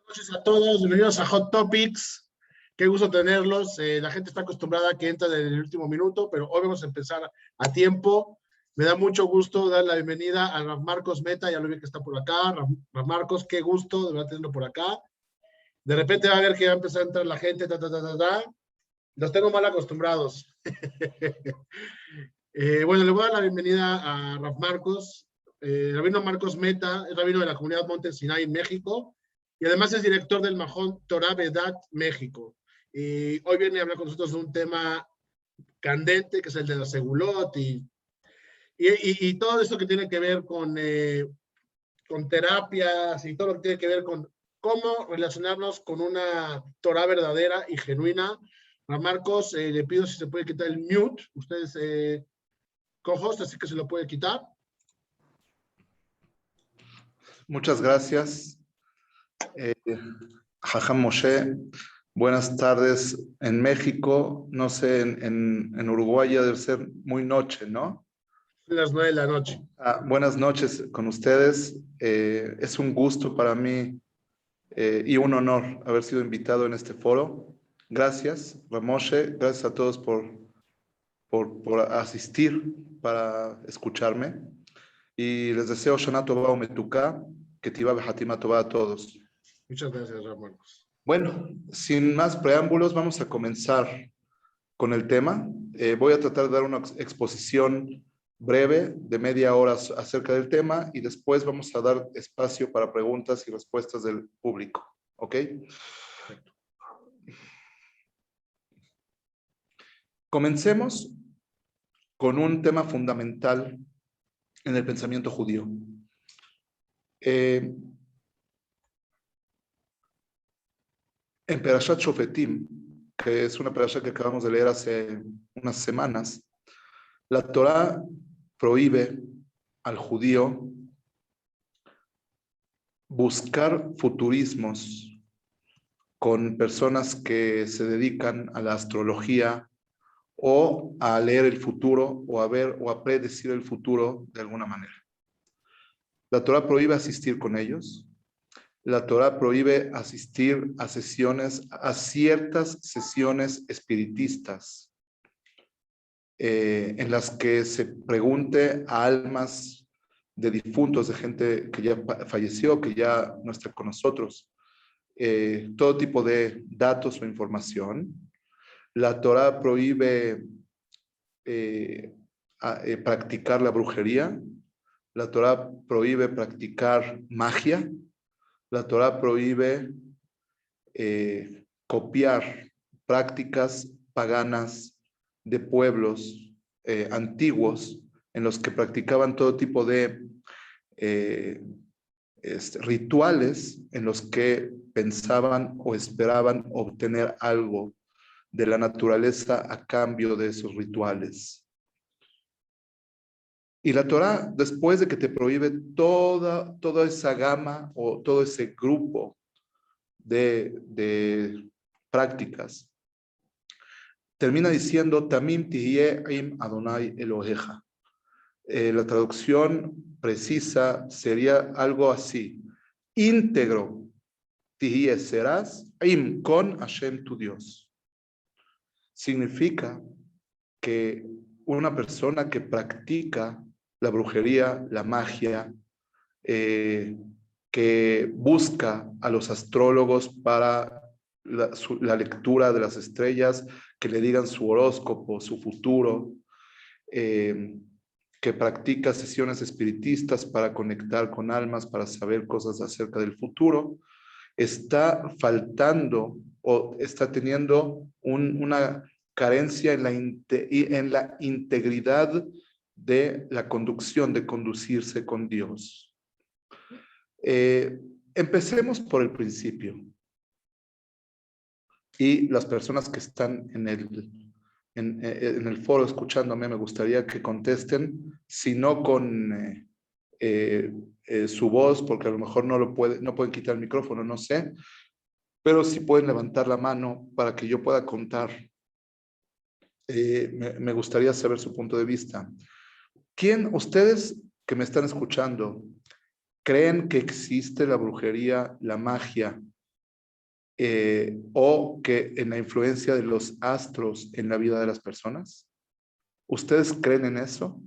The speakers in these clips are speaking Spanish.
Buenas noches a todos, bienvenidos a Hot Topics. Qué gusto tenerlos. La gente está acostumbrada a que entra en el último minuto, pero hoy vamos a empezar a tiempo. Me da mucho gusto dar la bienvenida a Rav Marcos Meta, ya lo vi que está por acá. Rav Marcos, qué gusto de verdad tenerlo por acá. De repente va a ver que va a empezar a entrar la gente, Los tengo mal acostumbrados. Bueno, le voy a dar la bienvenida a Rav Marcos. Rabino Marcos Meta es rabino de la comunidad Monte Sinai en México y además es director del Mahón Torah Vedat México. Y hoy viene a hablar con nosotros de un tema candente que es el de la segulot y todo eso que tiene que ver con terapias y todo lo que tiene que ver con cómo relacionarnos con una Torah verdadera y genuina. A Marcos, le pido si se puede quitar el mute. Ustedes, co-host, así que se lo puede quitar. Muchas gracias. Jajam Moshe, buenas tardes en México. No sé, en Uruguay ya debe ser muy noche, ¿no? Las 9 de la noche. Buenas noches con ustedes. Es un gusto para mí y un honor haber sido invitado en este foro. Gracias, Ramoshe. Gracias a todos por asistir, para escucharme. Y les deseo Shana Tova Umetuká, que Tiva Behatima Tova a todos. Muchas gracias, Ramón. Bueno, sin más preámbulos, vamos a comenzar con el tema. Voy a tratar de dar una exposición breve de media hora acerca del tema y después vamos a dar espacio para preguntas y respuestas del público. ¿Ok? Perfecto. Comencemos con un tema fundamental en el pensamiento judío. En Perashat Shofetim, que es una perashat que acabamos de leer hace unas semanas, la Torá prohíbe al judío buscar futurismos con personas que se dedican a la astrología o a leer el futuro o a ver o a predecir el futuro de alguna manera. La Torá prohíbe asistir con ellos. La Torá prohíbe asistir a ciertas sesiones espiritistas en las que se pregunte a almas de difuntos, de gente que ya falleció, que ya no está con nosotros, todo tipo de datos o información. La Torá prohíbe practicar la brujería. La Torá prohíbe practicar magia. La Torá prohíbe copiar prácticas paganas de pueblos antiguos en los que practicaban todo tipo de rituales en los que pensaban o esperaban obtener algo de la naturaleza a cambio de esos rituales. Y la Torá, después de que te prohíbe toda esa gama o todo ese grupo de prácticas, termina diciendo Tamim tihye im Adonai Eloheja. La traducción precisa sería algo así: íntegro tihye serás im con Hashem tu Dios. Significa que una persona que practica la brujería, la magia, que busca a los astrólogos para la lectura de las estrellas, que le digan su horóscopo, su futuro, que practica sesiones espiritistas para conectar con almas, para saber cosas acerca del futuro, está faltando o está teniendo una carencia en la integridad de la conducción, de conducirse con Dios. Empecemos por el principio. Y las personas que están en el foro escuchándome, me gustaría que contesten, si no con su voz, porque a lo mejor no pueden quitar el micrófono, no sé, pero si pueden levantar la mano para que yo pueda contar. Me gustaría saber su punto de vista. Ustedes que me están escuchando, creen que existe la brujería, la magia o que en la influencia de los astros en la vida de las personas. ¿Ustedes creen en eso?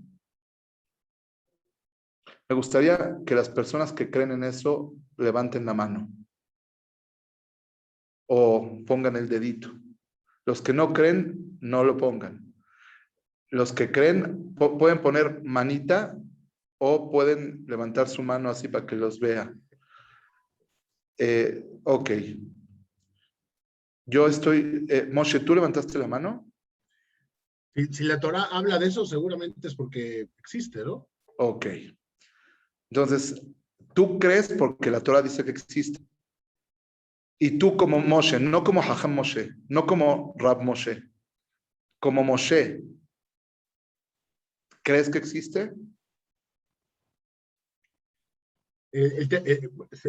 Me gustaría que las personas que creen en eso levanten la mano o pongan el dedito. Los que no creen, no lo pongan. Los que creen pueden poner manita o pueden levantar su mano así para que los vea. Ok. Yo estoy... Moshe, ¿tú levantaste la mano? Si la Torá habla de eso, seguramente es porque existe, ¿no? Ok. Entonces, tú crees porque la Torah dice que existe. Y tú como Moshe, no como Jajam Moshe, no como Rab Moshe, como Moshe, ¿crees que existe? El te-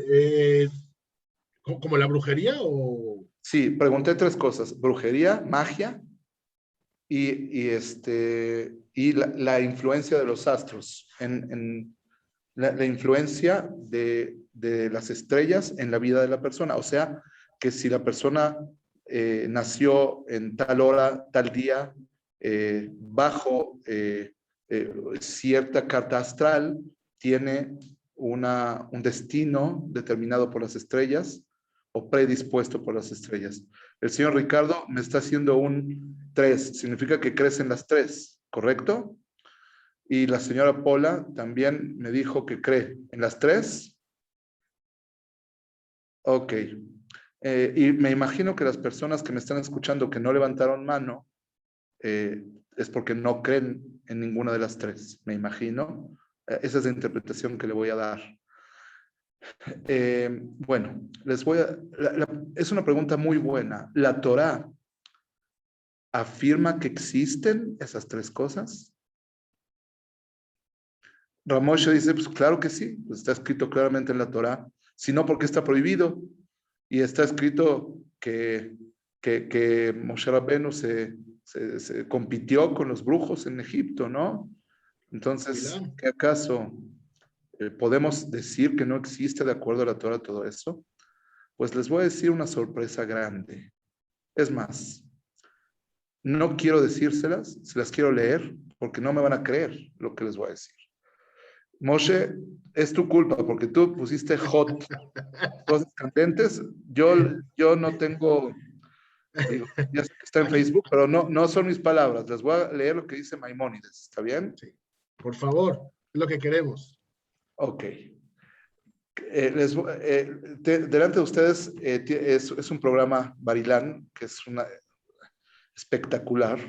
eh, ¿Como la brujería o...? Sí, pregunté tres cosas: brujería, magia y la influencia de los astros, en la influencia de las estrellas en la vida de la persona. O sea, que si la persona nació en tal hora, tal día, bajo cierta carta astral, tiene un destino determinado por las estrellas o predispuesto por las estrellas. El señor Ricardo me está haciendo un 3, significa que crecen las 3, ¿correcto? Y la señora Pola también me dijo que cree en las 3. Ok. Y me imagino que las personas que me están escuchando que no levantaron mano es porque no creen en ninguna de las 3, me imagino. Esa es la interpretación que le voy a dar. Bueno, es una pregunta muy buena. ¿La Torá afirma que existen esas 3 cosas? Ramosha dice, pues claro que sí, pues está escrito claramente en la Torá, si no, porque está prohibido. Y está escrito que Moshe Rabbeinu se compitió con los brujos en Egipto, ¿no? Entonces, Bilam. ¿qué acaso podemos decir que no existe de acuerdo a la Torá todo eso? Pues les voy a decir una sorpresa grande. Es más, no quiero decírselas, se las quiero leer, porque no me van a creer lo que les voy a decir. Moshe, es tu culpa porque tú pusiste hot, cosas candentes. Yo no tengo, digo, ya sé que está en Aquí, Facebook, pero no son mis palabras. Les voy a leer lo que dice Maimónides. ¿Está bien? sí. Por favor, es lo que queremos. Ok. Delante de ustedes es un programa Barilán, que es espectacular.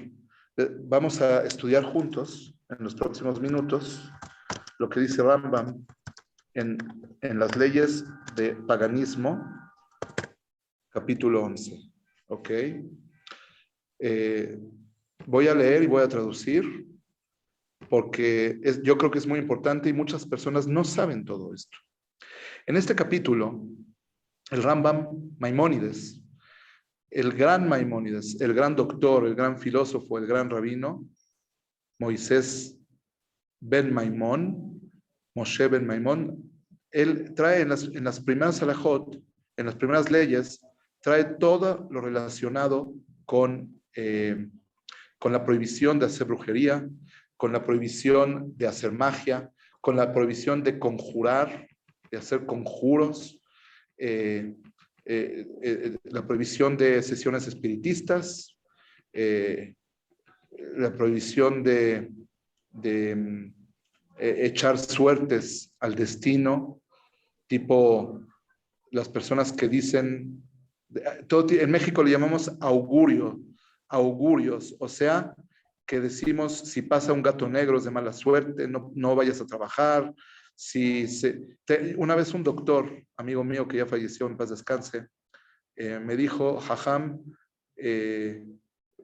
Vamos a estudiar juntos en los próximos minutos lo que dice Rambam en, en las leyes de paganismo, capítulo 11. ¿Ok? Eh, Voy a leer y voy a traducir porque yo creo que es muy importante y muchas personas no saben todo esto. En este capítulo, el Rambam Maimónides, el gran Maimónides, el gran doctor, el gran filósofo, el gran rabino, Moisés ben Maimón, Moshe ben Maimón, él trae en las primeras halajot, en las primeras leyes, trae todo lo relacionado con la prohibición de hacer brujería, con la prohibición de hacer magia, con la prohibición de conjurar, de hacer conjuros, la prohibición de sesiones espiritistas, eh, la prohibición de echar suertes al destino, tipo las personas que dicen, en México le llamamos augurios, o sea, que decimos, si pasa un gato negro es de mala suerte, no vayas a trabajar. Una vez un doctor, amigo mío que ya falleció, en paz descanse, me dijo, Jajam,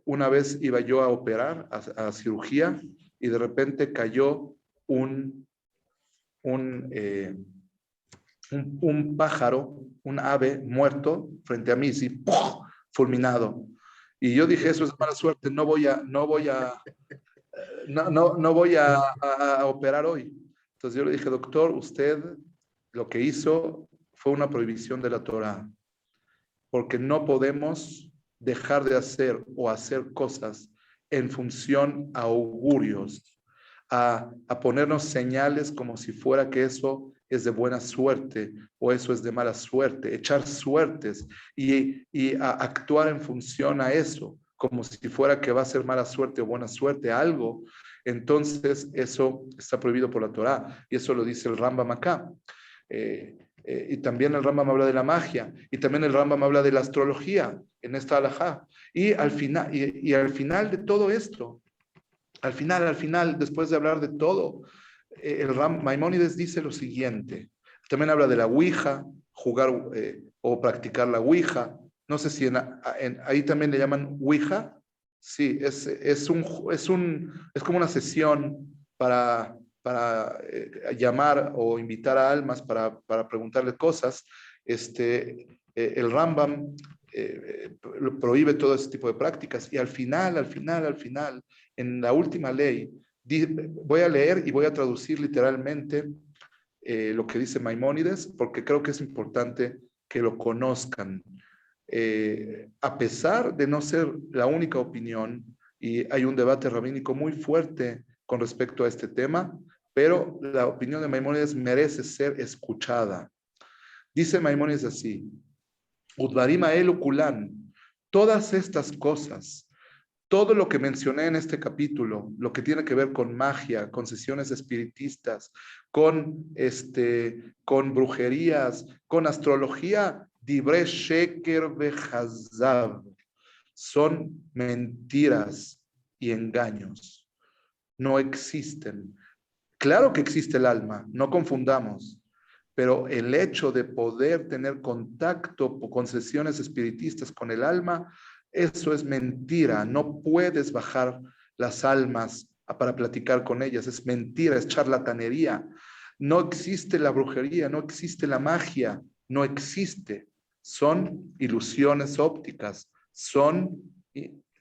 una vez iba yo a operar, a cirugía, y de repente cayó un, un, eh, un pájaro, un ave muerto frente a mí, sí, ¡puf!, fulminado. Y yo dije, eso es mala suerte, no voy a operar hoy. Entonces yo le dije, doctor, usted lo que hizo fue una prohibición de la Torah. porque no podemos dejar de hacer o hacer cosas en función a augurios, a ponernos señales como si fuera que eso es de buena suerte o eso es de mala suerte, echar suertes y a actuar en función a eso, como si fuera que va a ser mala suerte o buena suerte, algo. Entonces eso está prohibido por la Torá y eso lo dice el Rambam acá. Y también el Rambam habla de la magia y también el Rambam habla de la astrología en esta halajá. Y al final de todo esto, al final, después de hablar de todo, Maimónides dice lo siguiente. También habla de la Ouija, jugar o practicar la Ouija. No sé si ahí también le llaman Ouija. Sí, es como una sesión para llamar o invitar a almas para preguntarle cosas. El Rambam prohíbe todo ese tipo de prácticas y al final, en la última ley, voy a leer y voy a traducir literalmente lo que dice Maimónides, porque creo que es importante que lo conozcan. A pesar de no ser la única opinión, y hay un debate rabínico muy fuerte con respecto a este tema, pero la opinión de Maimónides merece ser escuchada. Dice Maimónides así: Udvarim Aelu Kulan, todas estas cosas, todo lo que mencioné en este capítulo, lo que tiene que ver con magia, con sesiones espiritistas, con brujerías, con astrología, Dibre Sheker Behazav, son mentiras y engaños. No existen. Claro que existe el alma, no confundamos, pero el hecho de poder tener contacto con sesiones espiritistas con el alma, eso es mentira. No puedes bajar las almas para platicar con ellas. Es mentira, es charlatanería. No existe la brujería, no existe la magia, no existe. Son ilusiones ópticas, son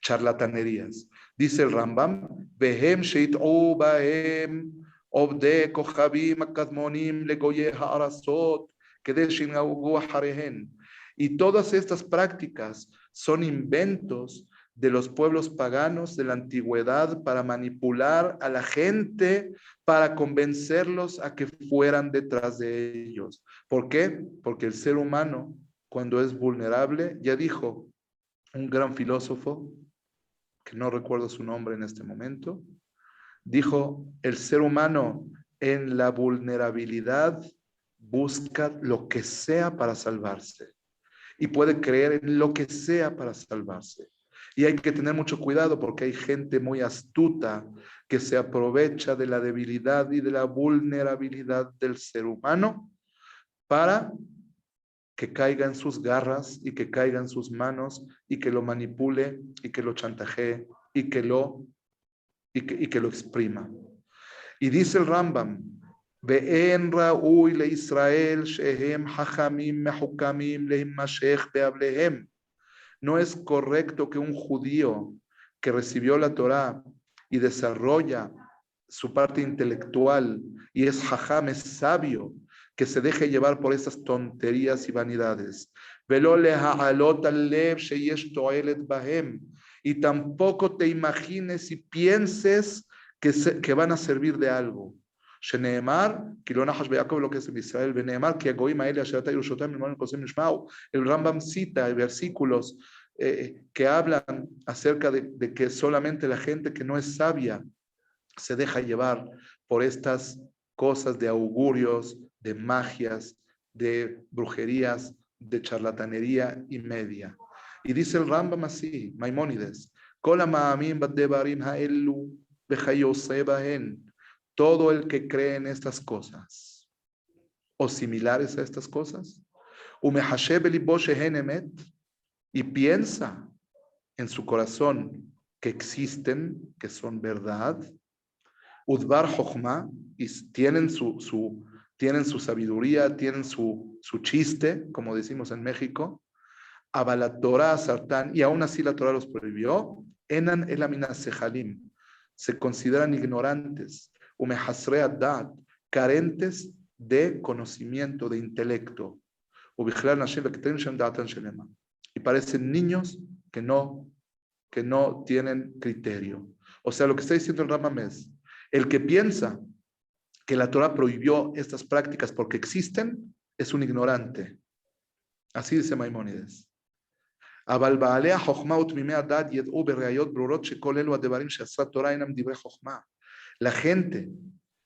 charlatanerías. Dice el Rambam, Behem sheit'u bahem עובדי כוכבים הקדמונים לגויי הארצות כדי שינהגו אחריהן. Y todas estas prácticas son inventos de los pueblos paganos de la antigüedad para manipular a la gente, para convencerlos a que fueran detrás de ellos. ¿Por qué? Porque el ser humano, cuando es vulnerable, ya dijo un gran filósofo, que no recuerdo su nombre en este momento, dijo, el ser humano en la vulnerabilidad busca lo que sea para salvarse y puede creer en lo que sea para salvarse. Y hay que tener mucho cuidado porque hay gente muy astuta que se aprovecha de la debilidad y de la vulnerabilidad del ser humano para que caiga en sus garras y que caiga en sus manos y que lo manipule y que lo chantajee y que lo exprima. Y dice el Rambam, Ve'en ra'uy le Israel shehem hachamim mehukamim lehimashech beablehem. No es correcto que un judío que recibió la Torá y desarrolla su parte intelectual y es hacham, es sabio, que se deje llevar por esas tonterías y vanidades. Velo leha'alot al-lev sheyesh to'elet bahem. Y tampoco te imagines y pienses que van a servir de algo. Lo que es en Israel, el Rambam cita versículos que hablan acerca de que solamente la gente que no es sabia se deja llevar por estas cosas de augurios, de magias, de brujerías, de charlatanería y media. Y dice el Rambam así, Maimónides, todo el que cree en estas cosas o similares a estas cosas, y piensa en su corazón que existen, que son verdad, Udvar Jochma, y tienen su sabiduría, tienen su chiste, como decimos en México, Abala Torah Sartán, y aún así la Torah los prohibió, Enan Elamina Sejalim, se consideran ignorantes, Umehasre Adat, carentes de conocimiento, de intelecto. y parecen niños que no tienen criterio. O sea, lo que está diciendo el Rambam es, el que piensa que la Torah prohibió estas prácticas porque existen, es un ignorante. Así dice Maimónides. אבל בעלי החוכמה ותמימי הדעת ידעו בראיות ברורות שכל אלו הדברים שעשה תורה אינם דברי חוכמה. La gente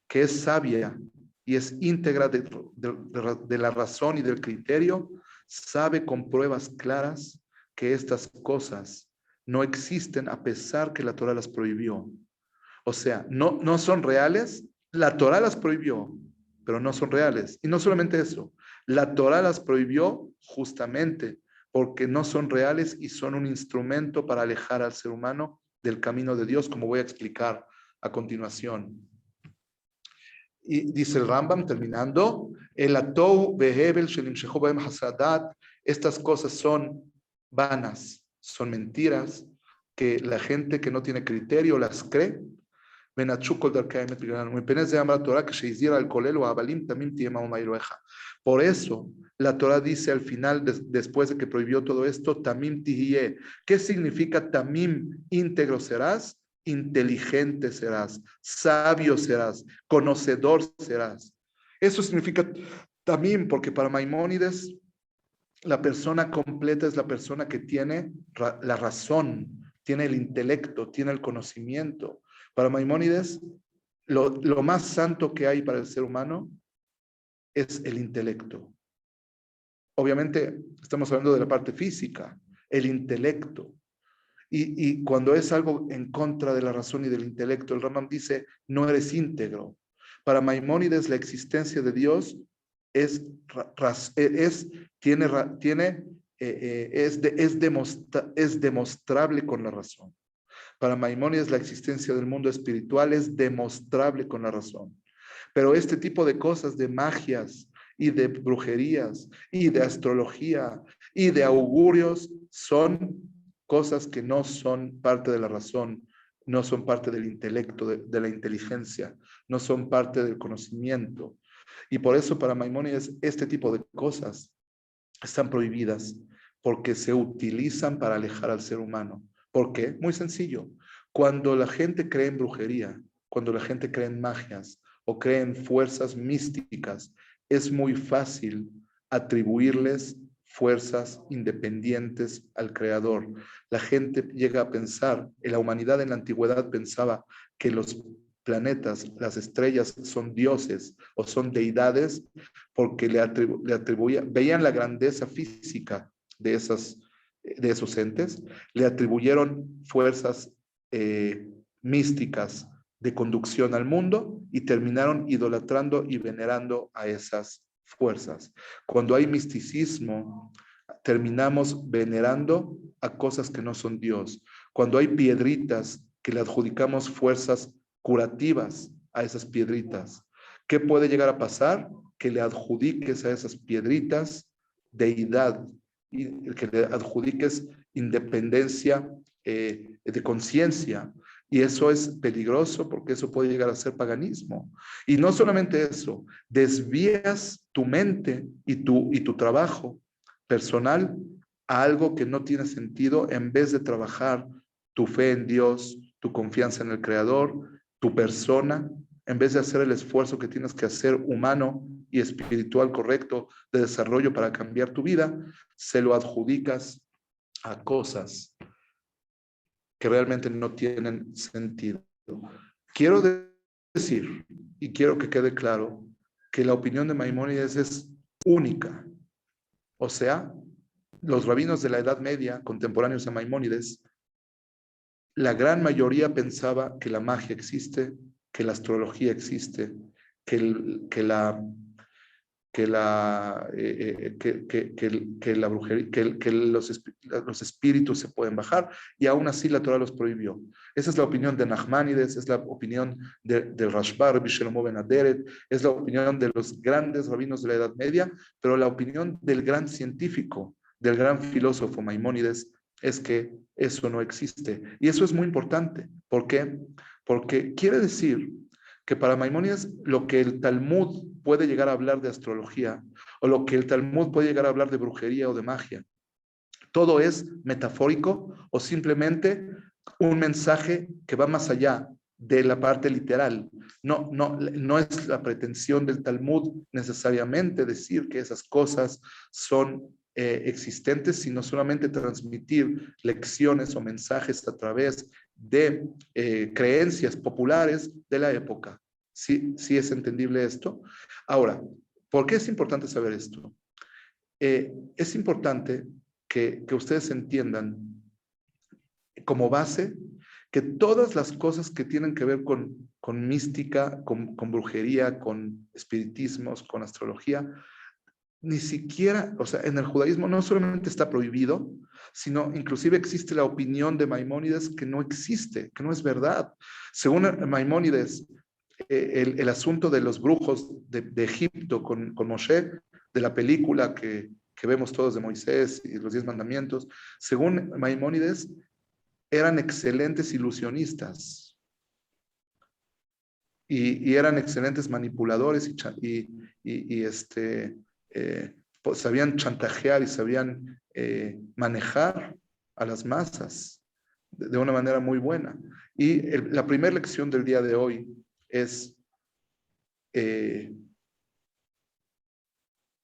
que es sabia y es íntegra de la razón y del criterio, sabe con pruebas claras que estas cosas no existen a pesar que la Torah las prohibió. O sea, no son reales, la Torah las prohibió, pero no son reales. Y no solamente eso, la Torah las prohibió justamente porque no son reales y son un instrumento para alejar al ser humano del camino de Dios, como voy a explicar a continuación. Y dice el Rambam, terminando, el atou behebel shelimshechu bahem hasadat, estas cosas son vanas, son mentiras, que la gente que no tiene criterio las cree. Por eso la Torah dice al final, después de que prohibió todo esto, tamim tihiyeh. ¿Qué significa tamim? Íntegro serás, inteligente serás, sabio serás, conocedor serás. Eso significa tamim, porque para Maimónides la persona completa es la persona que tiene la razón, tiene el intelecto, tiene el conocimiento. Para Maimónides, lo más santo que hay para el ser humano es el intelecto. Obviamente, estamos hablando de la parte física, el intelecto. Y cuando es algo en contra de la razón y del intelecto, el Rambam dice, no eres íntegro. Para Maimónides, la existencia de Dios es demostrable con la razón. Para Maimónides, la existencia del mundo espiritual es demostrable con la razón. Pero este tipo de cosas, de magias y de brujerías y de astrología y de augurios, son cosas que no son parte de la razón, no son parte del intelecto, de la inteligencia, no son parte del conocimiento. Y por eso para Maimónides este tipo de cosas están prohibidas porque se utilizan para alejar al ser humano. ¿Por qué? Muy sencillo. Cuando la gente cree en brujería, cuando la gente cree en magias o cree en fuerzas místicas, es muy fácil atribuirles fuerzas independientes al Creador. La gente llega a pensar, la humanidad en la antigüedad pensaba que los planetas, las estrellas son dioses o son deidades porque le atribuían, veían la grandeza física de esos entes, le atribuyeron fuerzas místicas de conducción al mundo y terminaron idolatrando y venerando a esas fuerzas. Cuando hay misticismo, terminamos venerando a cosas que no son Dios. Cuando hay piedritas que le adjudicamos fuerzas curativas a esas piedritas, ¿qué puede llegar a pasar? Que le adjudiques a esas piedritas deidad y que le adjudiques independencia de conciencia. Y eso es peligroso porque eso puede llegar a ser paganismo. Y no solamente eso, desvías tu mente y tu trabajo personal a algo que no tiene sentido en vez de trabajar tu fe en Dios, tu confianza en el Creador, tu persona, en vez de hacer el esfuerzo que tienes que hacer humano y espiritual correcto de desarrollo para cambiar tu vida, se lo adjudicas a cosas que realmente no tienen sentido. Quiero decir, y quiero que quede claro, que la opinión de Maimónides es única. O sea, los rabinos de la Edad Media, contemporáneos a Maimónides, la gran mayoría pensaba que la magia existe, que la astrología existe, que la brujería, que los espíritus se pueden bajar, y aún así la Torah los prohibió. Esa es la opinión de Nachmanides, es la opinión del Rashba, Rabbi Shlomo ben Aderet, es la opinión de los grandes rabinos de la Edad Media, pero la opinión del gran científico, del gran filósofo Maimónides, es que eso no existe. Y eso es muy importante. ¿Por qué? Porque quiere decir que para Maimónides lo que el Talmud puede llegar a hablar de astrología o lo que el Talmud puede llegar a hablar de brujería o de magia, ¿Todo es metafórico o simplemente un mensaje que va más allá de la parte literal? No es la pretensión del Talmud necesariamente decir que esas cosas son existentes, sino solamente transmitir lecciones o mensajes a través de creencias populares de la época. ¿Sí, sí es entendible esto? Ahora, ¿por qué es importante saber esto? Es importante que ustedes entiendan como base que todas las cosas que tienen que ver con mística, con brujería, con espiritismos, con astrología, ni siquiera, o sea, en el judaísmo no solamente está prohibido, sino inclusive existe la opinión de Maimónides que no existe, que no es verdad. Según Maimónides, el asunto de los brujos de Egipto con Moshe, de la película que vemos todos de Moisés y los 10 mandamientos, según Maimónides, eran excelentes ilusionistas y eran excelentes manipuladores pues sabían chantajear y sabían manejar a las masas de una manera muy buena. Y la primera lección del día de hoy es,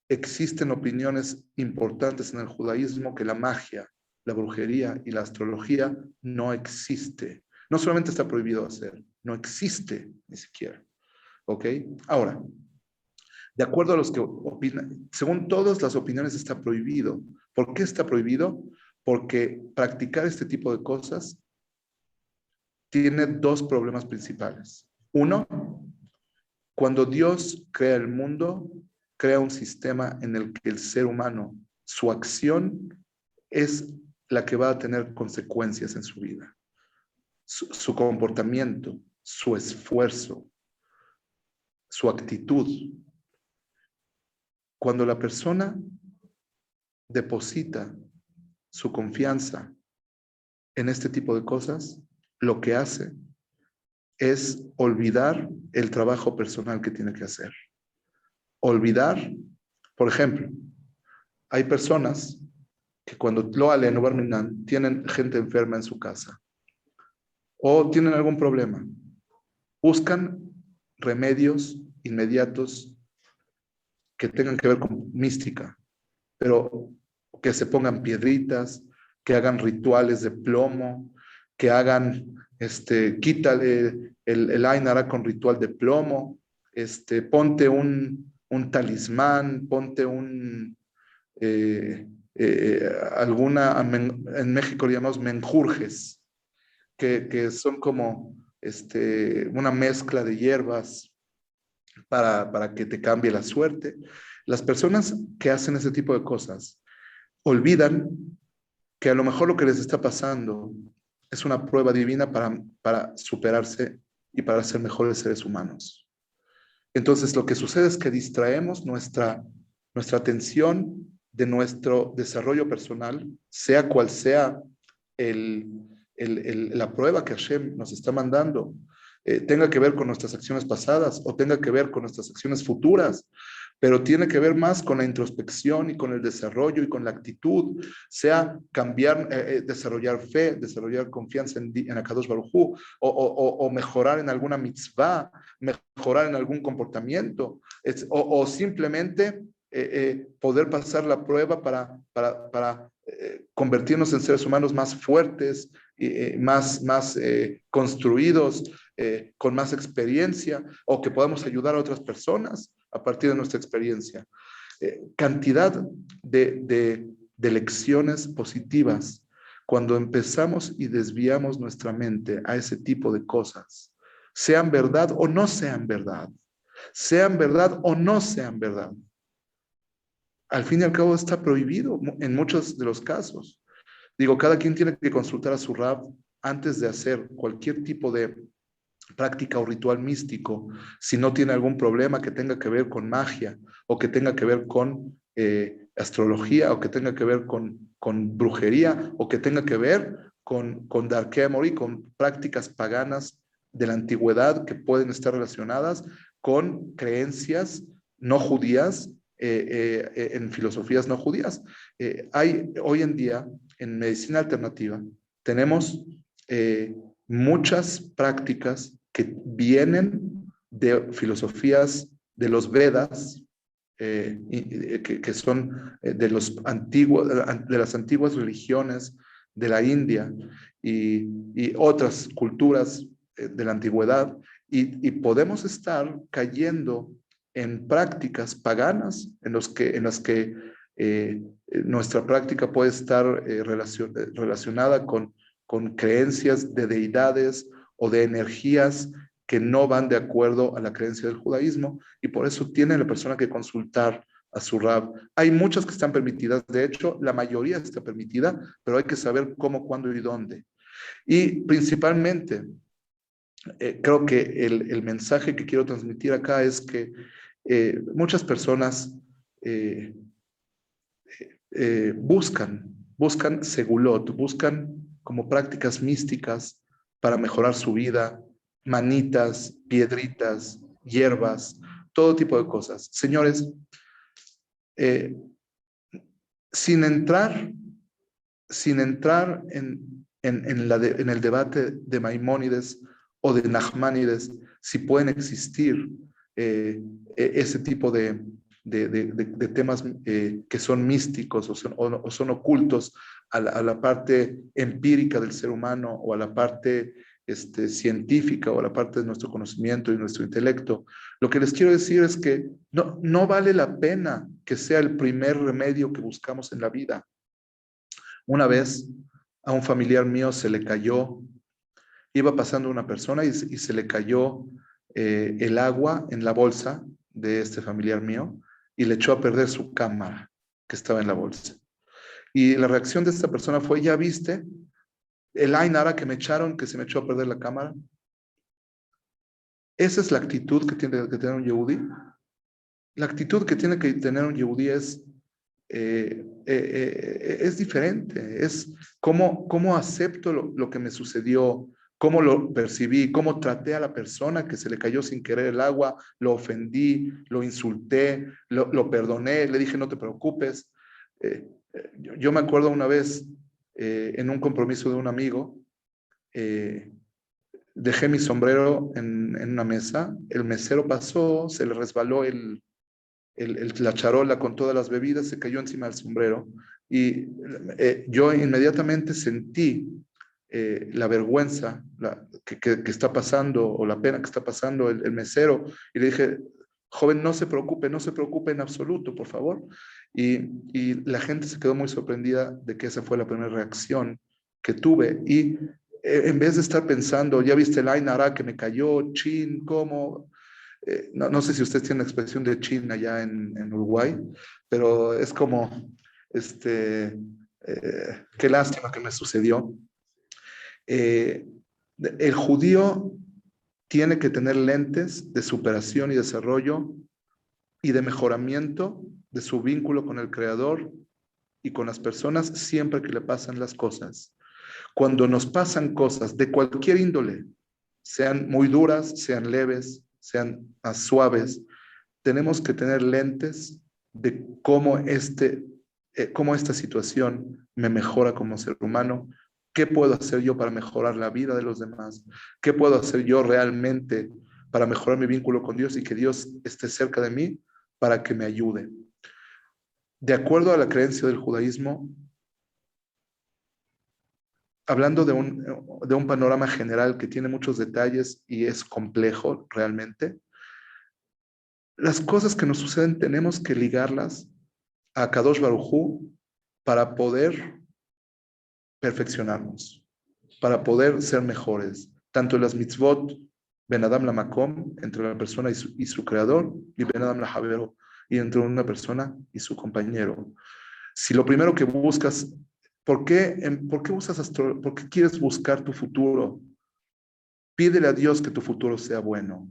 existen opiniones importantes en el judaísmo que la magia, la brujería y la astrología no existe. No solamente está prohibido hacer, no existe ni siquiera. ¿Ok? Ahora, de acuerdo a los que opinan, según todas las opiniones está prohibido. ¿Por qué está prohibido? Porque practicar este tipo de cosas tiene dos problemas principales. Uno, cuando Dios crea el mundo, crea un sistema en el que el ser humano, su acción es la que va a tener consecuencias en su vida. Su comportamiento, su esfuerzo, su actitud. Cuando la persona deposita su confianza en este tipo de cosas, lo que hace es olvidar el trabajo personal que tiene que hacer. Olvidar, por ejemplo, hay personas que cuando lo alen o barminan tienen gente enferma en su casa o tienen algún problema, buscan remedios inmediatos que tengan que ver con mística, pero que se pongan piedritas, que hagan rituales de plomo, que hagan, quítale el Ainara con ritual de plomo, ponte un talismán, ponte en México le llamamos menjurjes, que son como una mezcla de hierbas para que te cambie la suerte. Las personas que hacen ese tipo de cosas olvidan que a lo mejor lo que les está pasando es una prueba divina para superarse y para ser mejores seres humanos. Entonces, lo que sucede es que distraemos nuestra atención de nuestro desarrollo personal, sea cual sea la prueba que Hashem nos está mandando, tenga que ver con nuestras acciones pasadas o tenga que ver con nuestras acciones futuras, pero tiene que ver más con la introspección y con el desarrollo y con la actitud, sea cambiar, desarrollar fe, desarrollar confianza en Akadosh Baruj Hu, o mejorar en alguna mitzvah, mejorar en algún comportamiento, o simplemente poder pasar la prueba para convertirnos en seres humanos más fuertes, más construidos, con más experiencia, o que podamos ayudar a otras personas a partir de nuestra experiencia. Cantidad de lecciones positivas cuando empezamos y desviamos nuestra mente a ese tipo de cosas, sean verdad o no sean verdad, sean verdad o no sean verdad. Al fin y al cabo está prohibido en muchos de los casos. Digo, cada quien tiene que consultar a su Rab antes de hacer cualquier tipo de práctica o ritual místico, si no tiene algún problema que tenga que ver con magia o que tenga que ver con astrología o que tenga que ver con brujería o que tenga que ver con Darkei Amorí, con prácticas paganas de la antigüedad que pueden estar relacionadas con creencias no judías, en filosofías no judías. hoy en día en medicina alternativa tenemos muchas prácticas que vienen de filosofías de los Vedas, que son de las antiguas religiones de la India y otras culturas de la antigüedad, y podemos estar cayendo en prácticas paganas en las que nuestra práctica puede estar relacionada con creencias de deidades o de energías que no van de acuerdo a la creencia del judaísmo, y por eso tiene la persona que consultar a su rab. Hay muchas que están permitidas, de hecho, la mayoría está permitida, pero hay que saber cómo, cuándo y dónde. Y principalmente, creo que el mensaje que quiero transmitir acá es que muchas personas buscan segulot, buscan como prácticas místicas para mejorar su vida, manitas, piedritas, hierbas, todo tipo de cosas. Señores, sin entrar en el debate de Maimónides o de Nachmanides, si pueden existir ese tipo de temas que son místicos o son ocultos a la parte empírica del ser humano o a la parte científica o a la parte de nuestro conocimiento y nuestro intelecto. Lo que les quiero decir es que no vale la pena que sea el primer remedio que buscamos en la vida. Una vez a un familiar mío se le cayó, iba pasando una persona y se le cayó el agua en la bolsa de este familiar mío y le echó a perder su cámara que estaba en la bolsa. Y la reacción de esta persona fue: ¿ya viste el Ain Hara que me echaron, que se me echó a perder la cámara? Esa es la actitud que tiene que tener un Yehudí. La actitud que tiene que tener un Yehudí es diferente. Es cómo acepto lo que me sucedió, cómo lo percibí, cómo traté a la persona que se le cayó sin querer el agua, lo ofendí, lo insulté, lo perdoné, le dije no te preocupes. Yo me acuerdo una vez en un compromiso de un amigo, dejé mi sombrero en una mesa, el mesero pasó, se le resbaló la charola con todas las bebidas, se cayó encima del sombrero y yo inmediatamente sentí la vergüenza que está pasando o la pena que está pasando el mesero, y le dije: joven, no se preocupe en absoluto, por favor. Y la gente se quedó muy sorprendida de que esa fue la primera reacción que tuve. Y en vez de estar pensando, ya viste el Ain Hara que me cayó, chin, ¿cómo? No sé si ustedes tienen la expresión de chin allá en Uruguay, pero es como, qué lástima que me sucedió. El judío tiene que tener lentes de superación y desarrollo y de mejoramiento de su vínculo con el Creador y con las personas siempre que le pasan las cosas. Cuando nos pasan cosas de cualquier índole, sean muy duras, sean leves, sean más suaves, tenemos que tener lentes de cómo esta situación me mejora como ser humano. ¿Qué puedo hacer yo para mejorar la vida de los demás? ¿Qué puedo hacer yo realmente para mejorar mi vínculo con Dios y que Dios esté cerca de mí para que me ayude? De acuerdo a la creencia del judaísmo, hablando de un panorama general que tiene muchos detalles y es complejo realmente, las cosas que nos suceden tenemos que ligarlas a Kadosh Baruj Hu para poder perfeccionarnos, para poder ser mejores, tanto en las mitzvot, Ben Adam la Makom, entre la persona y su creador, y Ben Adam la Javero, y entre una persona y su compañero. Si lo primero que buscas, ¿por qué quieres buscar tu futuro? Pídele a Dios que tu futuro sea bueno.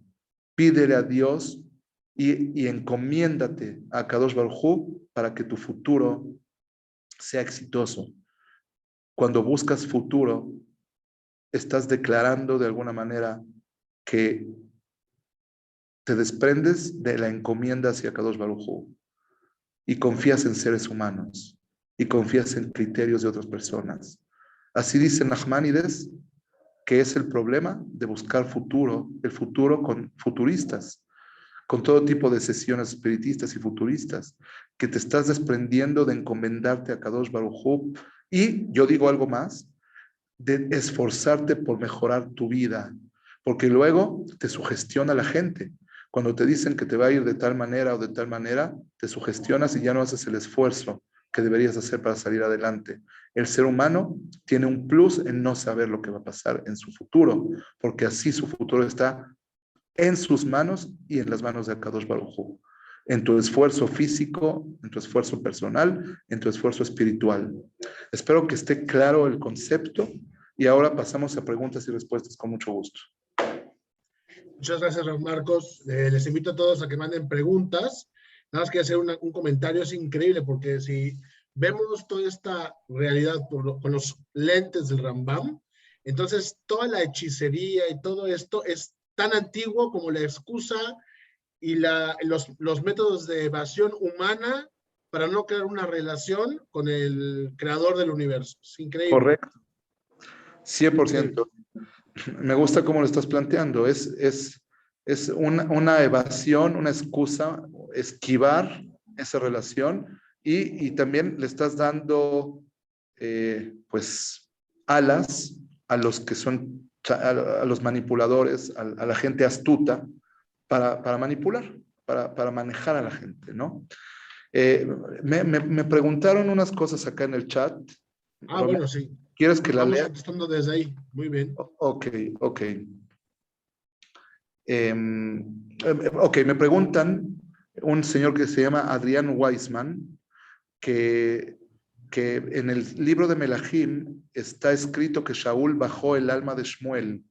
Pídele a Dios y encomiéndate a Kadosh Baruj Hu para que tu futuro sea exitoso. Cuando buscas futuro, estás declarando de alguna manera que te desprendes de la encomienda hacia Kadosh Baruj Hu y confías en seres humanos y confías en criterios de otras personas. Así dice Nachmanides, que es el problema de buscar futuro, el futuro con futuristas, con todo tipo de sesiones espiritistas y futuristas, que te estás desprendiendo de encomendarte a Kadosh Baruj Hu, y yo digo algo más, de esforzarte por mejorar tu vida, porque luego te sugestiona la gente. Cuando te dicen que te va a ir de tal manera o de tal manera, te sugestionas y ya no haces el esfuerzo que deberías hacer para salir adelante. El ser humano tiene un plus en no saber lo que va a pasar en su futuro, porque así su futuro está en sus manos y en las manos de Kadosh Baruj Hu. En tu esfuerzo físico, en tu esfuerzo personal, en tu esfuerzo espiritual. Espero que esté claro el concepto y ahora pasamos a preguntas y respuestas con mucho gusto. Muchas gracias, Rav Marcos. Les invito a todos a que manden preguntas. Nada más que hacer un comentario, es increíble porque si vemos toda esta realidad con los lentes del Rambam, entonces toda la hechicería y todo esto es tan antiguo como la excusa y los métodos de evasión humana para no crear una relación con el creador del universo. Es increíble. Correcto. 100%. Me gusta cómo lo estás planteando. Es una evasión, una excusa, esquivar esa relación y también le estás dando pues alas a los que son, a los manipuladores, a la gente astuta para manipular, para manejar a la gente, ¿no? Me preguntaron unas cosas acá en el chat. Bueno, sí. ¿Quieres que la Vamos lea? contestando desde ahí. Muy bien. Ok. Ok, me preguntan un señor que se llama Adrián Weissman, que en el libro de Melahim está escrito que Shaul bajó el alma de Shmuel.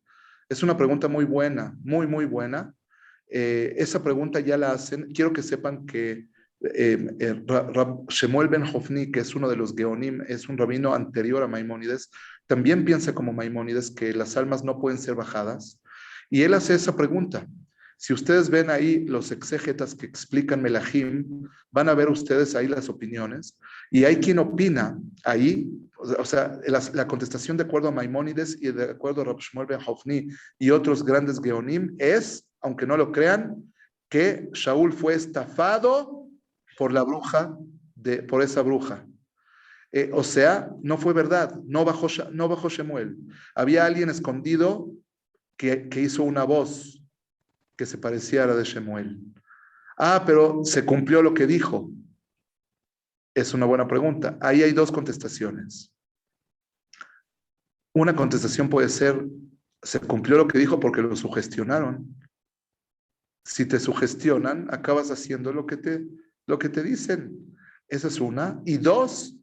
Es una pregunta muy buena, muy buena. Esa pregunta ya la hacen. Quiero que sepan que Shemuel ben Hofni, que es uno de los Geonim, es un rabino anterior a Maimónides, también piensa como Maimónides que las almas no pueden ser bajadas. Y él hace esa pregunta. Si ustedes ven ahí los exégetas que explican Melahim, van a ver ustedes ahí las opiniones. Y hay quien opina ahí, o sea, la contestación de acuerdo a Maimónides y de acuerdo a Rab Shmuel ben Hofni y otros grandes Geonim es, aunque no lo crean, que Shaul fue estafado por la bruja, por esa bruja. O sea, no fue verdad, no bajó Shemuel. Había alguien escondido que hizo una voz que se parecía a la de Shemuel. Pero se cumplió lo que dijo. Es una buena pregunta. Ahí hay dos contestaciones. Una contestación puede ser, se cumplió lo que dijo porque lo sugestionaron. Si te sugestionan, acabas haciendo lo que te dicen. Esa es una. Y dos,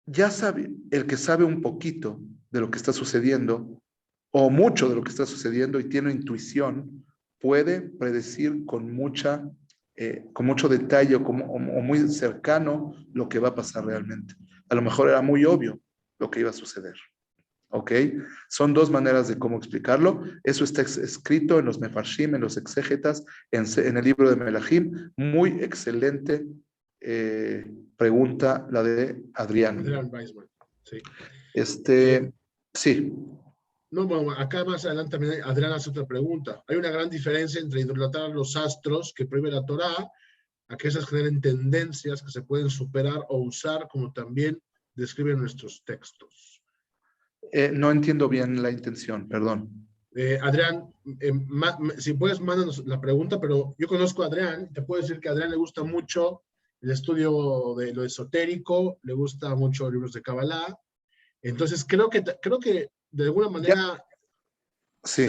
ya sabe, el que sabe un poquito de lo que está sucediendo, o mucho de lo que está sucediendo y tiene intuición, puede predecir con mucho detalle o muy cercano lo que va a pasar realmente. A lo mejor era muy obvio lo que iba a suceder. ¿Ok? Son dos maneras de cómo explicarlo. Eso está escrito en los mefarshim, en los exégetas, en el libro de Melahim. Muy excelente pregunta la de Adrián. Adrián Weissman, sí. Sí. No, bueno, acá más adelante también Adrián hace otra pregunta. Hay una gran diferencia entre idolatrar los astros que prohíbe la Torá, a que esas generen tendencias que se pueden superar o usar, como también describen nuestros textos. No entiendo bien la intención, perdón. Adrián, si puedes, mándanos la pregunta, pero yo conozco a Adrián, te puedo decir que a Adrián le gusta mucho el estudio de lo esotérico, le gusta mucho libros de Kabbalah, entonces creo que de alguna manera... Sí.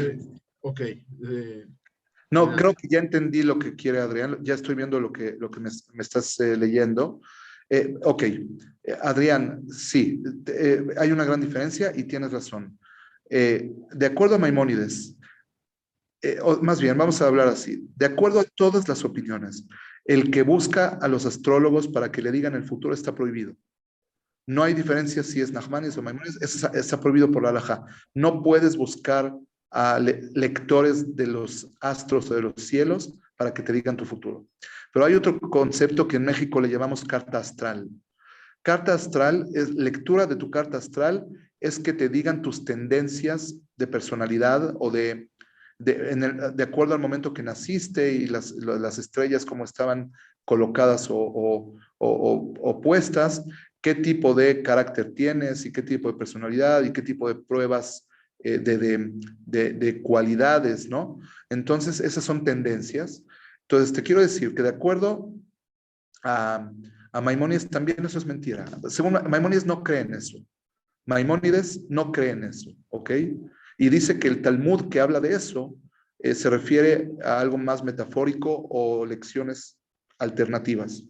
Ok. No, creo que ya entendí lo que quiere Adrián, ya estoy viendo lo que me estás leyendo. Ok, Adrián, sí, hay una gran diferencia y tienes razón. De acuerdo a Maimónides, más bien, vamos a hablar así, de acuerdo a todas las opiniones, el que busca a los astrólogos para que le digan el futuro está prohibido. No hay diferencia si es Nachmanides o Maimónides, está prohibido por la halajá. No puedes buscar a lectores de los astros o de los cielos para que te digan tu futuro. Pero hay otro concepto que en México le llamamos carta astral. Carta astral, lectura de tu carta astral es que te digan tus tendencias de personalidad o de acuerdo al momento que naciste y las estrellas como estaban colocadas o puestas, qué tipo de carácter tienes y qué tipo de personalidad y qué tipo de pruebas de cualidades, ¿no? Entonces, esas son tendencias. Entonces, te quiero decir que de acuerdo a Maimónides también eso es mentira. Según Maimónides no cree en eso. Maimónides no cree en eso, ¿ok? Y dice que el Talmud que habla de eso se refiere a algo más metafórico o lecciones alternativas.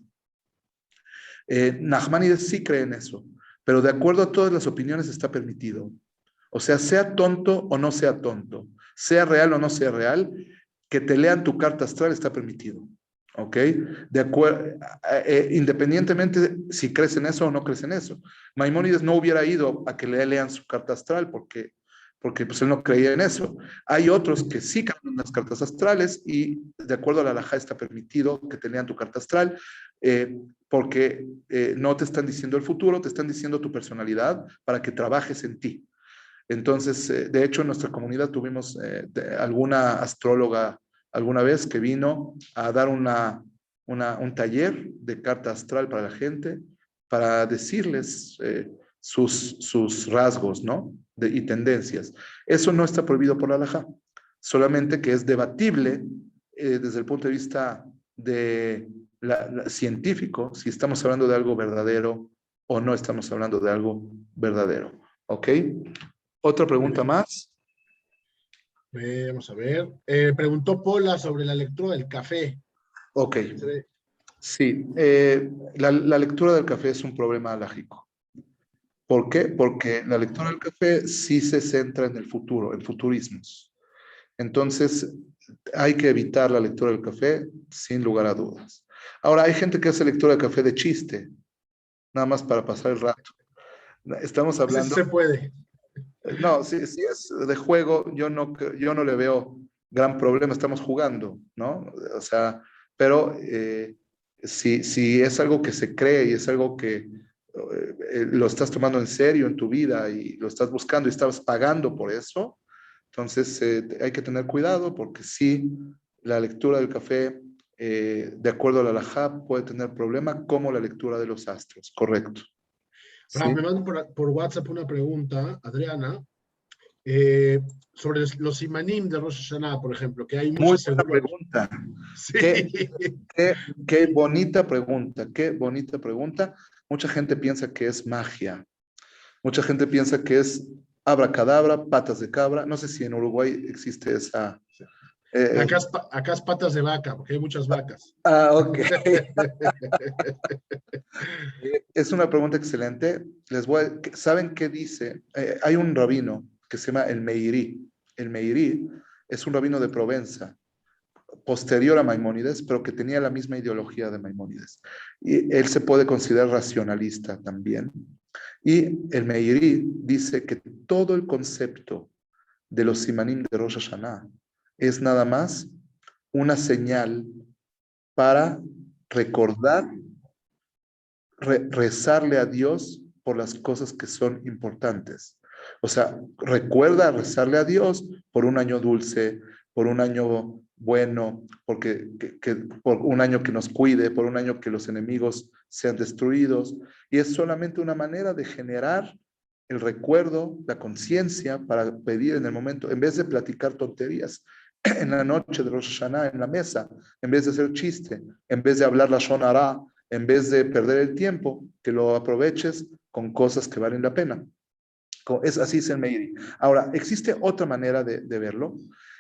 Nachmanides sí cree en eso, pero de acuerdo a todas las opiniones está permitido. O sea tonto o no sea tonto, sea real o no sea real, que te lean tu carta astral está permitido. ¿Ok? De acuerdo, independientemente si crees en eso o no crees en eso. Maimónides no hubiera ido a que le lean su carta astral porque pues, él no creía en eso. Hay otros que sí creen en las cartas astrales y de acuerdo a la halajá está permitido que te lean tu carta astral porque no te están diciendo el futuro, te están diciendo tu personalidad para que trabajes en ti. Entonces, de hecho, en nuestra comunidad tuvimos alguna astróloga alguna vez que vino a dar un taller de carta astral para la gente, para decirles sus rasgos, ¿no? Y tendencias. Eso no está prohibido por la halajá, solamente que es debatible desde el punto de vista de científico, si estamos hablando de algo verdadero o no estamos hablando de algo verdadero. ¿Ok? Otra Muy pregunta bien. más. Vamos a ver. Preguntó Pola sobre la lectura del café. Ok, sí. La lectura del café es un problema alágico. ¿Por qué? Porque la lectura del café sí se centra en el futuro, en futurismos. Entonces, hay que evitar la lectura del café sin lugar a dudas. Ahora, hay gente que hace lectura del café de chiste, nada más para pasar el rato. Estamos Ese sí hablando. se puede. No, si es de juego, yo no le veo gran problema, estamos jugando, ¿no? O sea, pero si es algo que se cree y es algo que lo estás tomando en serio en tu vida y lo estás buscando y estás pagando por eso, entonces hay que tener cuidado porque sí, la lectura del café, de acuerdo a la halajá, puede tener problema como la lectura de los astros, correcto. Raf, ¿Sí? me mandan por WhatsApp una pregunta, Adriana, eh, sobre los simanim de Rosh Hashanah, por ejemplo, que hay Muy muchas buena según los... pregunta. Sí. Qué, qué bonita pregunta, qué bonita pregunta. Mucha gente piensa que es magia. Mucha gente piensa que es abracadabra, patas de cabra. No sé si en Uruguay existe esa. eh, Acá es patas de vaca, porque hay muchas vacas. ok. Es una pregunta excelente. ¿Saben qué dice? Hay un rabino que se llama el Meiri. El Meiri es un rabino de Provenza, posterior a Maimónides, pero que tenía la misma ideología de Maimónides. Y él se puede considerar racionalista también. Y el Meiri dice que todo el concepto de los simanim de Rosh Hashanah es nada más una señal para recordar, rezarle a Dios por las cosas que son importantes. O sea, recuerda rezarle a Dios por un año dulce, por un año bueno, por un año que nos cuide, por un año que los enemigos sean destruidos. Y es solamente una manera de generar el recuerdo, la conciencia para pedir en el momento, en vez de platicar tonterías en la noche de Rosh Hashanah en la mesa, en vez de hacer chiste, en vez de hablar la Shonara, en vez de perder el tiempo, que lo aproveches con cosas que valen la pena. Así es el Meiri. Ahora, existe otra manera de verlo,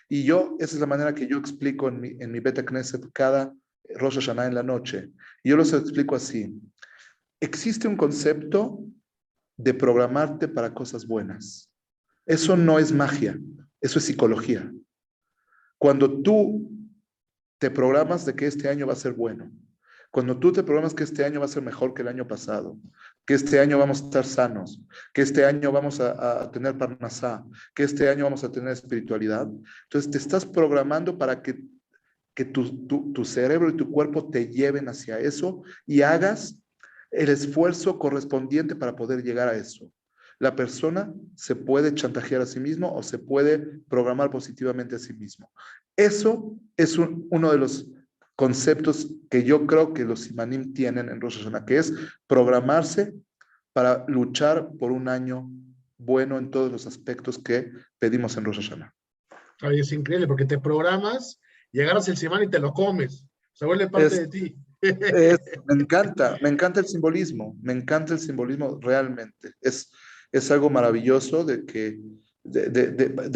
y esa es la manera que yo explico en mi Beta Knesset cada Rosh Hashanah en la noche. Y yo los explico así. Existe un concepto de programarte para cosas buenas. Eso no es magia, eso es psicología. Cuando tú te programas de que este año va a ser bueno, cuando tú te programas que este año va a ser mejor que el año pasado, que este año vamos a estar sanos, que este año vamos a tener parnasá, que este año vamos a tener espiritualidad, entonces te estás programando para que tu cerebro y tu cuerpo te lleven hacia eso y hagas el esfuerzo correspondiente para poder llegar a eso. La persona se puede chantajear a sí mismo o se puede programar positivamente a sí mismo. Eso es uno de los conceptos que yo creo que los simanim tienen en Rosh Hashanah, que es programarse para luchar por un año bueno en todos los aspectos que pedimos en Rosh Hashanah. Ay, es increíble porque te programas, llegaras el semana y te lo comes. Se vuelve parte de ti. Me encanta me encanta el simbolismo realmente. Es algo maravilloso de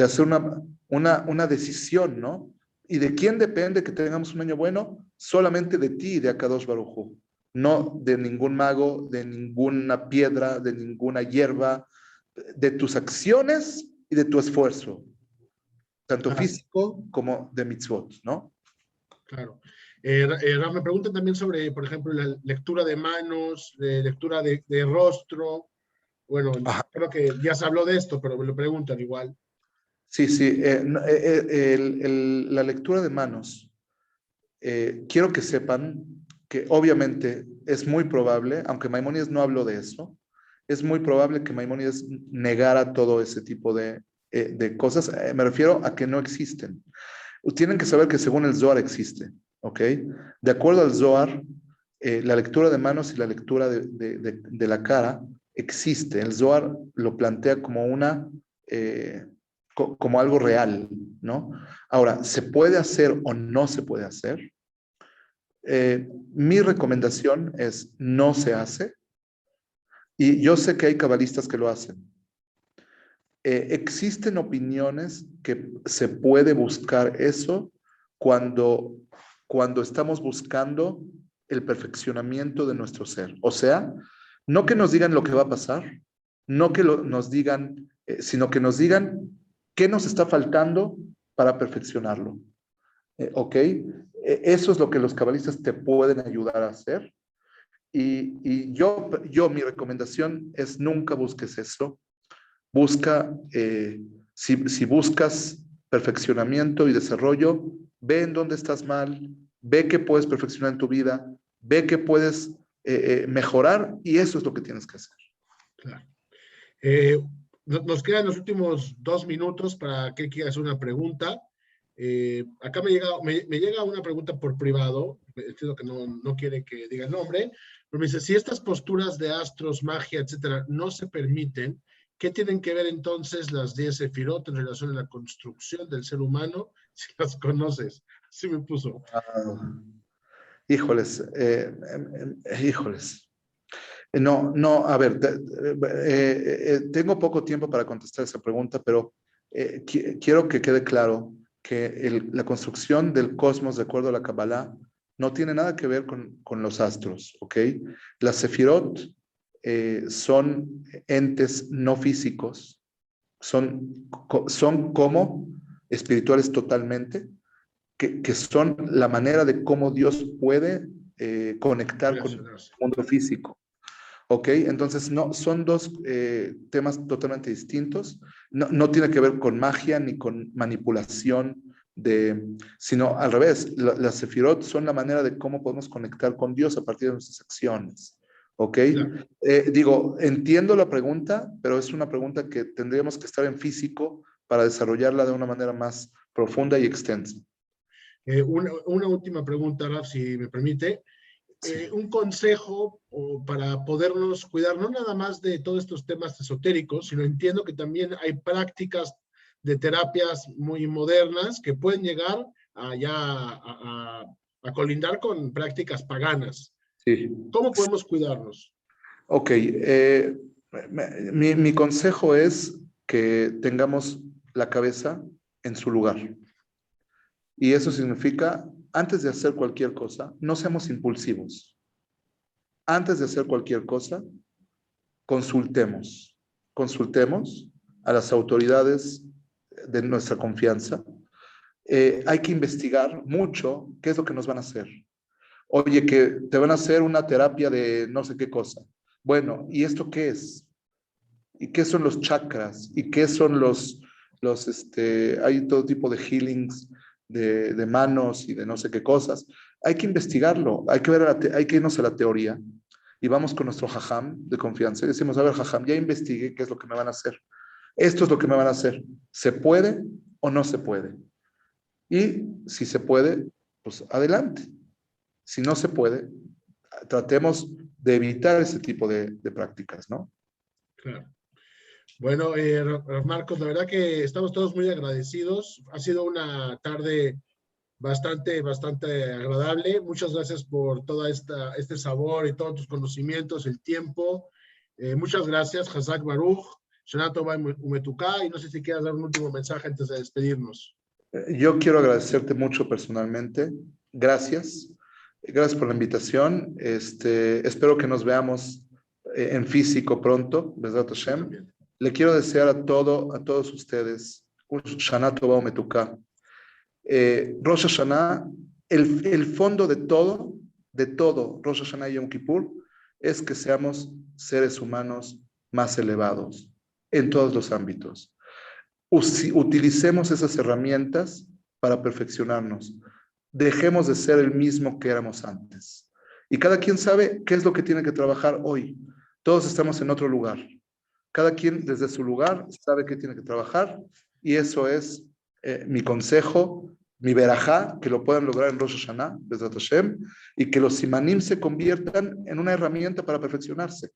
hacer una decisión, ¿no? ¿Y de quién depende que tengamos un año bueno? Solamente de ti y de Akadosh Baruj Hu. No de ningún mago, de ninguna piedra, de ninguna hierba, de tus acciones y de tu esfuerzo, tanto Claro, físico como de mitzvot, ¿no? claro. Me preguntan también sobre, por ejemplo, la lectura de manos, lectura de rostro. Bueno, Ajá. creo que ya se habló de esto, pero me lo preguntan igual. Sí, sí. La lectura de manos. Quiero que sepan que obviamente es muy probable, aunque Maimónides no habló de eso, es muy probable que Maimónides negara todo ese tipo de cosas. Me refiero a que no existen. Tienen que saber que según el Zohar existe, ¿ok? De acuerdo al Zohar, la lectura de manos y la lectura de la cara existe. El Zohar lo plantea como como algo real, ¿no? Ahora, ¿se puede hacer o no se puede hacer? Mi recomendación es no se hace, y yo sé que hay cabalistas que lo hacen. Existen opiniones que se puede buscar eso cuando, cuando estamos buscando el perfeccionamiento de nuestro ser. O sea, no que nos digan lo que va a pasar, no que nos digan, sino que nos digan qué nos está faltando para perfeccionarlo. ¿Ok? Eso es lo que los cabalistas te pueden ayudar a hacer. Mi recomendación es nunca busques eso. Busca, si buscas perfeccionamiento y desarrollo, ve en dónde estás mal, ve qué puedes perfeccionar en tu vida, ve qué puedes mejorar, y eso es lo que tienes que hacer. Claro. Nos quedan los últimos 2 minutos para que quieras hacer una pregunta. Acá me llega una pregunta por privado, entiendo que no quiere que diga el nombre, pero me dice, si estas posturas de astros, magia, etcétera, no se permiten, ¿qué tienen que ver entonces las 10 sefirot en relación a la construcción del ser humano? Si las conoces, así me puso. Ah, híjoles, híjoles. No, no, a ver, tengo poco tiempo para contestar esa pregunta, pero quiero que quede claro que la construcción del cosmos, de acuerdo a la Kabbalah, no tiene nada que ver con los astros, ¿ok? Las sefirot son entes no físicos, son como espirituales totalmente, que son la manera de cómo Dios puede conectar con el Relacionarse. mundo físico. ¿Ok? Entonces, no, son dos temas totalmente distintos. No tiene que ver con magia ni con manipulación, sino al revés. Las sefirot son la manera de cómo podemos conectar con Dios a partir de nuestras acciones. ¿Ok? Claro. Digo, entiendo la pregunta, pero es una pregunta que tendríamos que estar en físico para desarrollarla de una manera más profunda y extensa. Una última pregunta, Raf, si me permite. Sí. Un consejo para podernos cuidar, no nada más de todos estos temas esotéricos, sino entiendo que también hay prácticas de terapias muy modernas que pueden llegar a colindar con prácticas paganas. Sí. ¿Cómo podemos cuidarnos? Ok, mi consejo es que tengamos la cabeza en su lugar. Y eso significa, antes de hacer cualquier cosa, no seamos impulsivos. Antes de hacer cualquier cosa, consultemos. Consultemos a las autoridades de nuestra confianza. Hay que investigar mucho qué es lo que nos van a hacer. Oye, que te van a hacer una terapia de no sé qué cosa. Bueno, ¿y esto qué es? ¿Y qué son los chakras? ¿Y qué son hay todo tipo de healings de manos y de no sé qué cosas? Hay que investigarlo, hay que irnos a la teoría y vamos con nuestro jajam de confianza y decimos, a ver, jajam, ya investigué qué es lo que me van a hacer. Esto es lo que me van a hacer. ¿Se puede o no se puede? Y si se puede, pues adelante. Si no se puede, tratemos de evitar ese tipo de prácticas, ¿no? Claro. Bueno, Marcos, la verdad que estamos todos muy agradecidos. Ha sido una tarde bastante agradable. Muchas gracias por todo este sabor y todos tus conocimientos, el tiempo. Muchas gracias, Hazak Baruch, Shana Tova Umetuká, y no sé si quieras dar un último mensaje antes de despedirnos. Yo quiero agradecerte mucho personalmente. Gracias. Gracias por la invitación. Espero que nos veamos en físico pronto, Bezrat Hashem. Le quiero desear a todos ustedes un Shana Tova Umetuká. Rosh Hashanah, el fondo de todo, Rosh Hashanah y Yom Kippur, es que seamos seres humanos más elevados en todos los ámbitos. Utilicemos esas herramientas para perfeccionarnos. Dejemos de ser el mismo que éramos antes. Y cada quien sabe qué es lo que tiene que trabajar hoy. Todos estamos en otro lugar. Cada quien desde su lugar sabe qué tiene que trabajar y eso es mi consejo, mi verajá, que lo puedan lograr en Rosh Hashanah, Bezrat Hashem, y que los simanim se conviertan en una herramienta para perfeccionarse,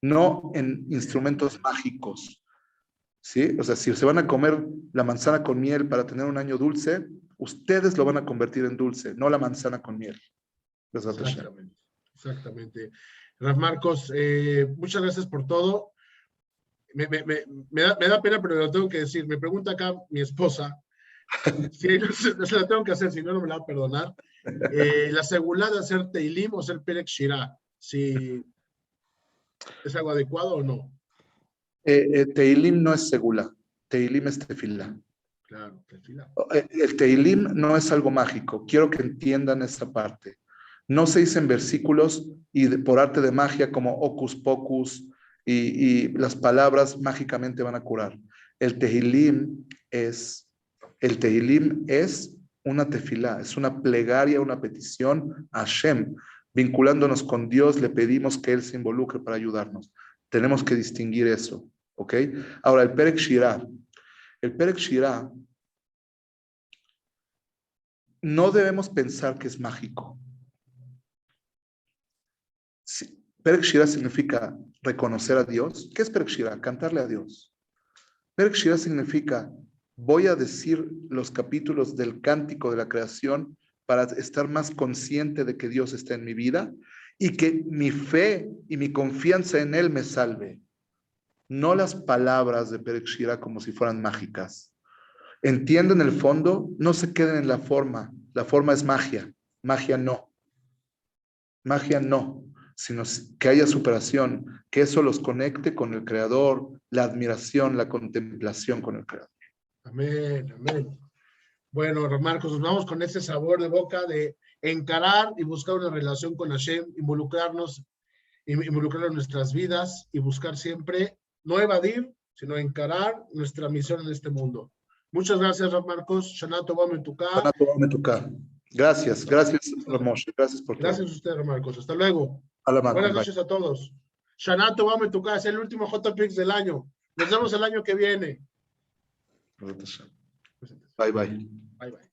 no en instrumentos mágicos. ¿Sí? O sea, si se van a comer la manzana con miel para tener un año dulce, ustedes lo van a convertir en dulce, no la manzana con miel. Exactamente, exactamente. Raf Marcos, muchas gracias por todo. Me da pena, pero lo tengo que decir. Me pregunta acá mi esposa, si no se la tengo que hacer, si no, no me la va a perdonar. La segulá de hacer Teilim o hacer Perek Shirah, si es algo adecuado o no. Teilim no es segula, Teilim es tefilá. Claro, tefilá. El Teilim no es algo mágico. Quiero que entiendan esa parte. No se dicen versículos y por arte de magia como hocus pocus y las palabras mágicamente van a curar. El Tehilim es una tefilá, es una plegaria, una petición a Hashem. Vinculándonos con Dios, le pedimos que Él se involucre para ayudarnos. Tenemos que distinguir eso, ¿ok? Ahora, el Perek Shirah. El Perek Shirah no debemos pensar que es mágico. Perek Shirah significa reconocer a Dios. ¿Qué es Perek Shirah? Cantarle a Dios. Perek Shirah significa voy a decir los capítulos del cántico de la creación para estar más consciente de que Dios está en mi vida y que mi fe y mi confianza en Él me salve. No las palabras de Perek Shirah como si fueran mágicas. Entienden el fondo, no se queden en la forma. La forma es magia. Magia no, sino que haya superación, que eso los conecte con el Creador, la admiración, la contemplación con el Creador. Amén, amén. Bueno, Marcos, nos vamos con ese sabor de boca de encarar y buscar una relación con Hashem, involucrarnos en nuestras vidas y buscar siempre, no evadir, sino encarar nuestra misión en este mundo. Muchas gracias, Marcos. Shana Tova Umetuká. Gracias, Ramoshe. Gracias por todo. Gracias a usted, Marcos. Hasta luego. Buenas noches a todos. Shana Tova Umetuká es el último JPix del año. Nos vemos el año que viene. Bye, bye. Bye, bye.